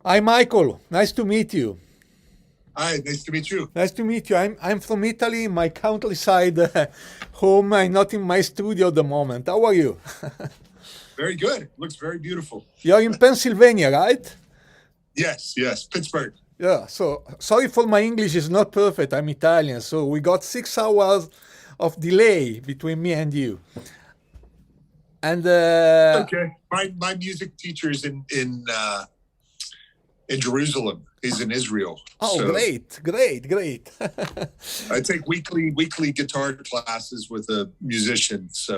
Hi, Michael. Nice to meet you. Hi, nice to meet you. Nice to meet you. I'm from Italy, my countryside home. I'm not in my studio at the moment. How are you? Very good. Looks very beautiful. You're in Pennsylvania, right? Yes, Pittsburgh. Yeah. So sorry for my English is not perfect. I'm Italian, so we got 6 hours of delay between me and you. And Okay. My music teacher's in Jerusalem. He's in Israel. oh, So great. I take weekly guitar classes with a musician. So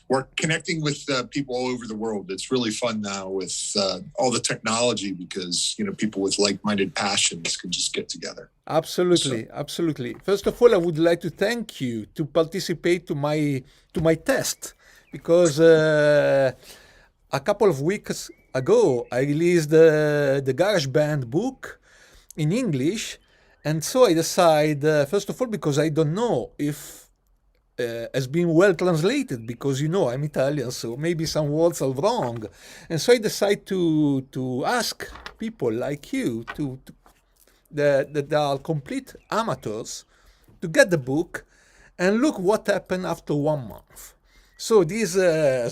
we're connecting with people all over the world. It's really fun now with all the technology because people with like-minded passions can just get together. Absolutely. First of all, I would like to thank you to participate to my test because a couple of weeks ago I released the Garageband book in English, and so I decided first of all because I don't know if has been well translated because I'm Italian, so maybe some words are wrong, and so I decided to ask people like you that are complete amateurs to get the book and look what happened after 1 month. So this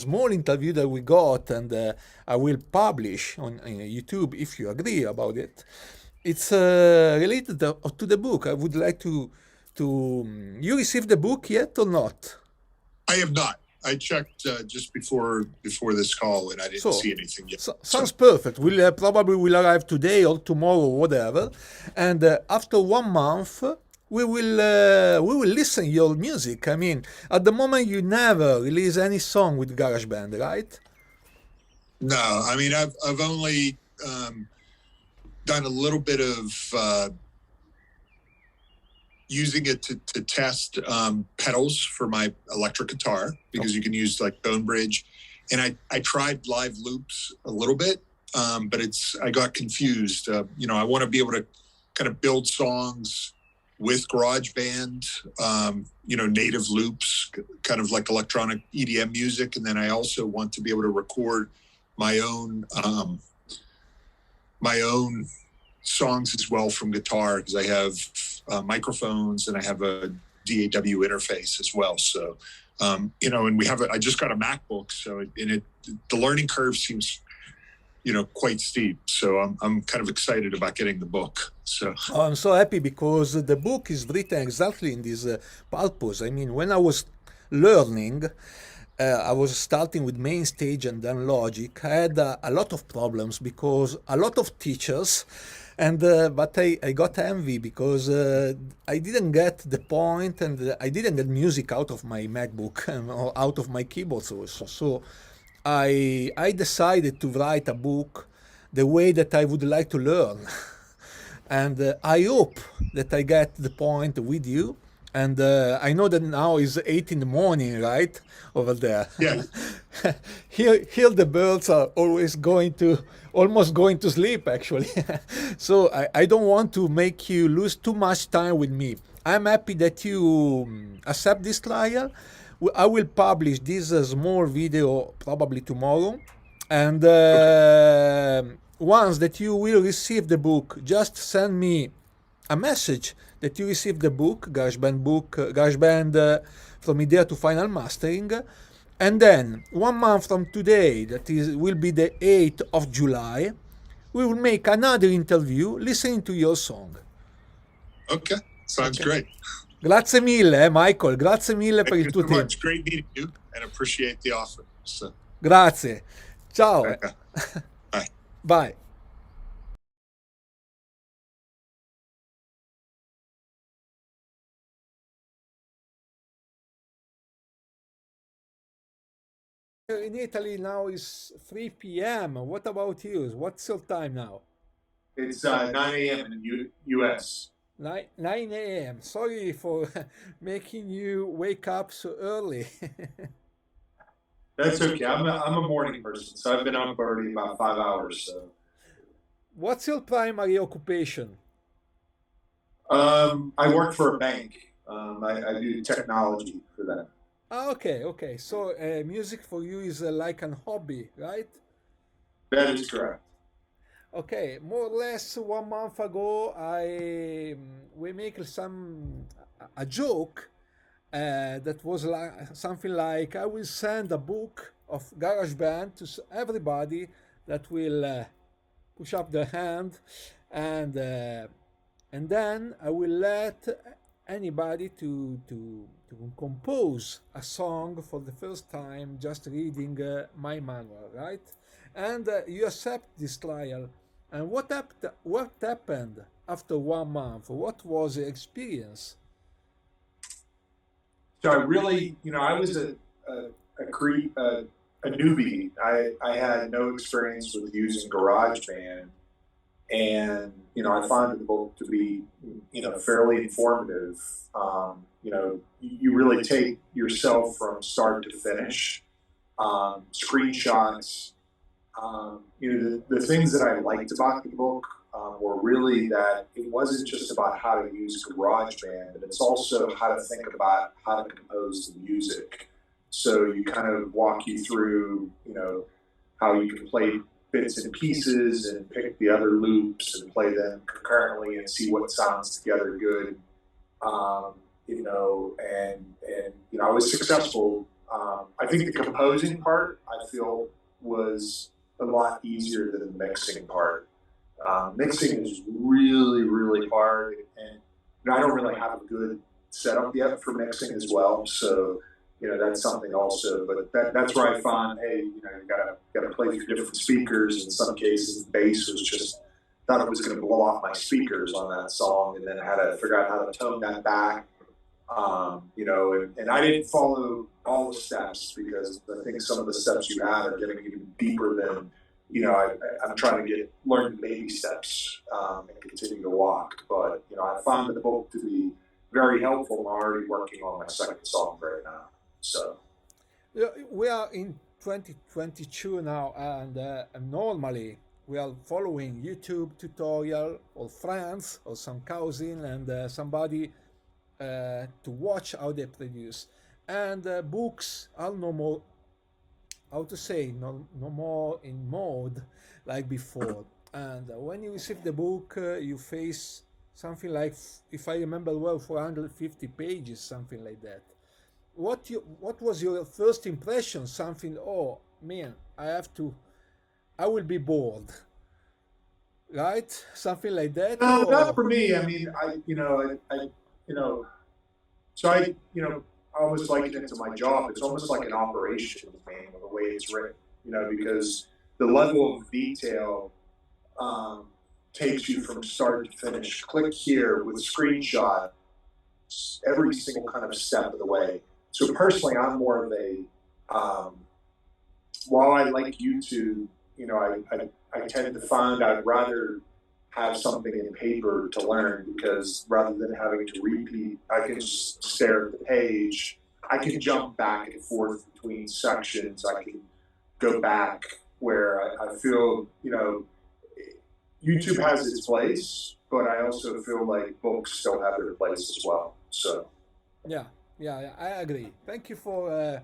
small interview that we got, and I will publish on YouTube if you agree about it. It's related to the book. I would like to. You received the book yet or not? I have not. I checked just before this call, and I didn't see anything yet. Sounds perfect. We'll probably will arrive today or tomorrow, whatever. And after 1 month, we will listen your music. I mean, at the moment, you never release any song with GarageBand, right? No, I mean I've only done a little bit of using it to test pedals for my electric guitar because you can use like Tone Bridge, and I tried live loops a little bit, but I got confused. I want to be able to kind of build songs with GarageBand, native loops, kind of like electronic EDM music, and then I also want to be able to record my own songs as well from guitar because I have microphones and I have a DAW interface as well. So, and I just got a MacBook, so the learning curve seems, quite steep. So I'm kind of excited about getting the book. So I'm so happy because the book is written exactly in this purpose. I mean, when I was learning, I was starting with main stage and then Logic. I had a lot of problems because a lot of teachers, and but I got envy because I didn't get the point, and I didn't get music out of my MacBook or out of my keyboards also. So I decided to write a book the way that I would like to learn. And I hope that I get the point with you. And I know that now is 8 in the morning, right, over there. yeah, Here the birds are almost going to sleep, actually. So I don't want to make you lose too much time with me. I'm happy that you accept this trial. I will publish this small video probably tomorrow. And once that you will receive the book, just send me a message that you received the book, GarageBand from idea to final mastering, and then 1 month from today, will be the 8th of July, we will make another interview listening to your song. Okay, sounds great. Grazie mille, Michael, grazie mille per Thank il you tuo so tempo. much. Great meeting you, and appreciate the offer. So, Grazie. Ciao. okay. Bye. Bye. In Italy now is 3 p.m. What about you? What's your time now? It's 9 a.m. in the U.S. 9 a.m. Sorry for making you wake up so early. That's okay. I'm a morning person, so I've been up already about 5 hours. So, What's your primary occupation? I work for a bank. I do technology for them. Ah, okay. So music for you is like an hobby, right? That is correct. Okay, more or less 1 month ago, we make a joke that was like something like I will send a book of Garageband to everybody that will push up their hand, and then I will let anybody to compose a song for the first time, just reading my manual, right? And you accept this trial. And what happened after 1 month? What was the experience? So I really, I was a newbie. I had no experience with using GarageBand, and I find the book to be fairly informative. You really take yourself from start to finish. Screenshots. The things that I liked about the book were really that it wasn't just about how to use GarageBand, but it's also how to think about how to compose the music. So you kind of walk you through, how you can play bits and pieces and pick the other loops and play them concurrently and see what sounds together good. I was successful. I think the composing part, I feel, was a lot easier than the mixing part. Mixing is really, really hard, and I don't really have a good setup yet for mixing as well. So, that's something also. But that's where I found, hey, you gotta play through different speakers. In some cases, the bass was just thought it was going to blow off my speakers on that song, and then I had to figure out how to tone that back. And I didn't follow all the steps because I think some of the steps you have are getting even deeper than, I'm trying to learn the baby steps and continue to walk. But, I found the book to be very helpful. I'm already working on my second song right now. So we are in 2022 now, and normally we are following YouTube tutorial or friends or some cousin and somebody to watch how they produce. And books are no more, how to say, no more in mode like before. And when you receive the book, you face something like, if I remember well, 450 pages, something like that. What was your first impression? Something, oh man, I will be bored, right? Something like that. No, not for me. I mean, so I almost liken it to my job. It's almost like an operations manual, the way it's written, because the level of detail takes you from start to finish. Click here with screenshot every single kind of step of the way. So personally, I'm more of a, while I like YouTube, I tend to find I'd rather have something in paper to learn, because rather than having to repeat, I can just stare at the page. I can jump back and forth between sections. I can go back where I feel, YouTube has its place, but I also feel like books still have their place as well. So, yeah, I agree. Thank you for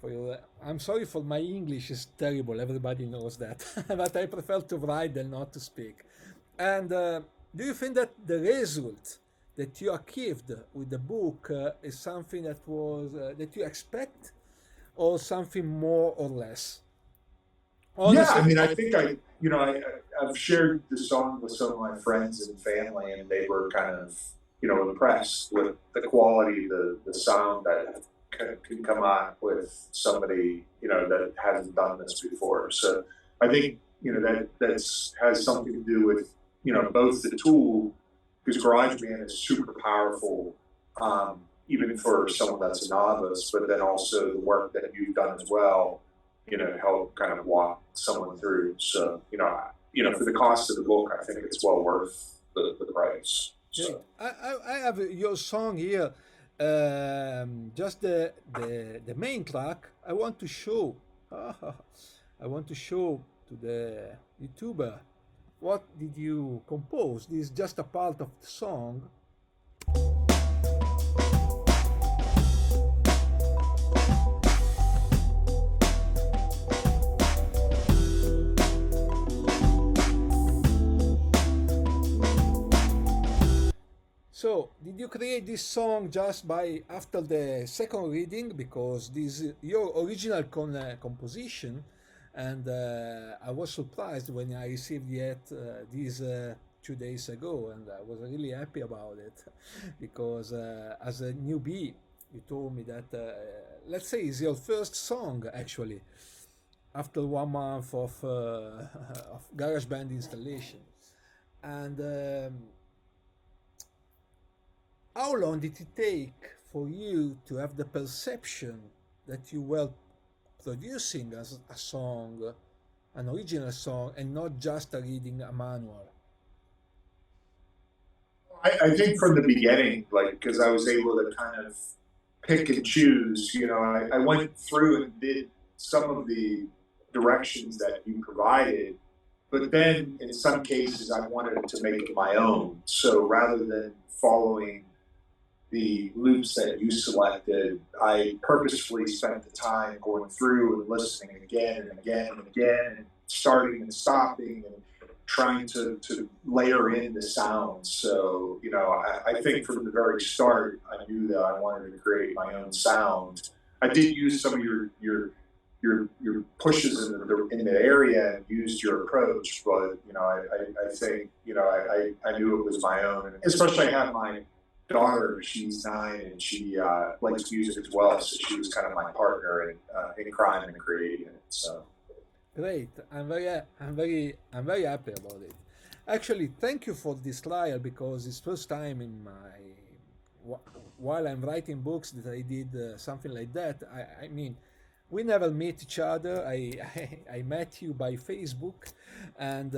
your. I'm sorry for my English is terrible. Everybody knows that, but I prefer to write than not to speak. And do you think that the result that you achieved with the book is something that was that you expect, or something more or less? Honestly, yeah, I mean, I think I've shared the song with some of my friends and family, and they were kind of, impressed with the quality, the sound that can come out with somebody, that hasn't done this before. So I think, that has something to do with, both the tool, because GarageBand is super powerful, even for someone that's a novice, but then also the work that you've done as well, to help kind of walk someone through. So, for the cost of the book, I think it's well worth the price. So. I have your song here, just the main track. I want to show to the YouTuber what did you compose. This is just a part of the song. you create this song just by after the second reading because this is your original composition, and I was surprised when I received this 2 days ago, and I was really happy about it because as a newbie, you told me that let's say it's your first song actually after 1 month of GarageBand installation, and how long did it take for you to have the perception that you were producing as a song, an original song, and not just reading a manual? I think from the beginning, like, because I was able to kind of pick and choose, I went through and did some of the directions that you provided, but then in some cases I wanted to make it my own. So rather than following the loops that you selected, I purposefully spent the time going through and listening again and again and again, and starting and stopping and trying to layer in the sounds. So, I think from the very start, I knew that I wanted to create my own sound. I did use some of your pushes in the area and used your approach, but, I think, I knew it was my own. And especially I have my daughter, she's 9 and she likes music as well, so she was kind of my partner in crime and creating it. So great. I'm very happy about it. Actually, thank you for this trial because it's first time in my while I'm writing books that I did something like that. I mean, we never meet each other. I met you by Facebook, and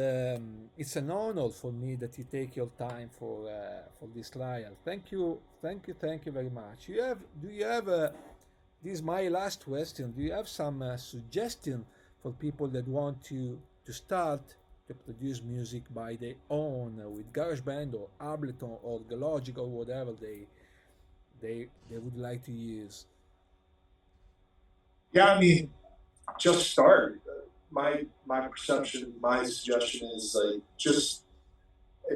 it's an honor for me that you take your time for this trial. Thank you very much. Do you have this is my last question. Do you have some suggestion for people that want to start to produce music by their own with GarageBand or Ableton or Logic or whatever they would like to use? yeah, I mean, just start. My perception, my suggestion is like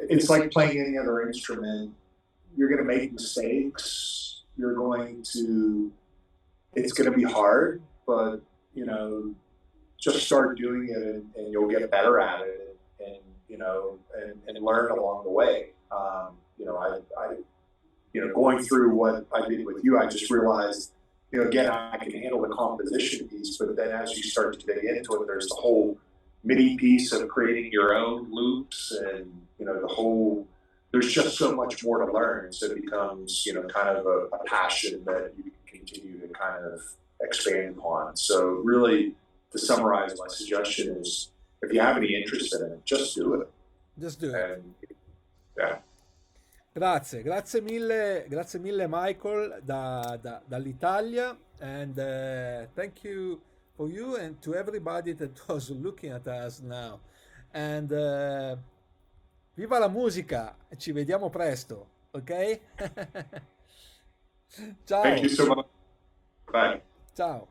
it's like playing any other instrument. You're going to make mistakes. It's going to be hard, but just start doing it and you'll get better at it, and learn along the way. Going through what I did with you, I just realized, again, I can handle the composition piece, but then as you start to dig into it, there's the whole MIDI piece of creating your own loops, and there's just so much more to learn. So it becomes, kind of a passion that you can continue to kind of expand upon. So really, to summarize, my suggestion is, if you have any interest in it, just do it. Just do it. And, yeah. Grazie mille Michael dall'Italia, and thank you for you and to everybody that was looking at us now. And viva la musica, ci vediamo presto, ok? Ciao. Thank you so much. Bye. Ciao.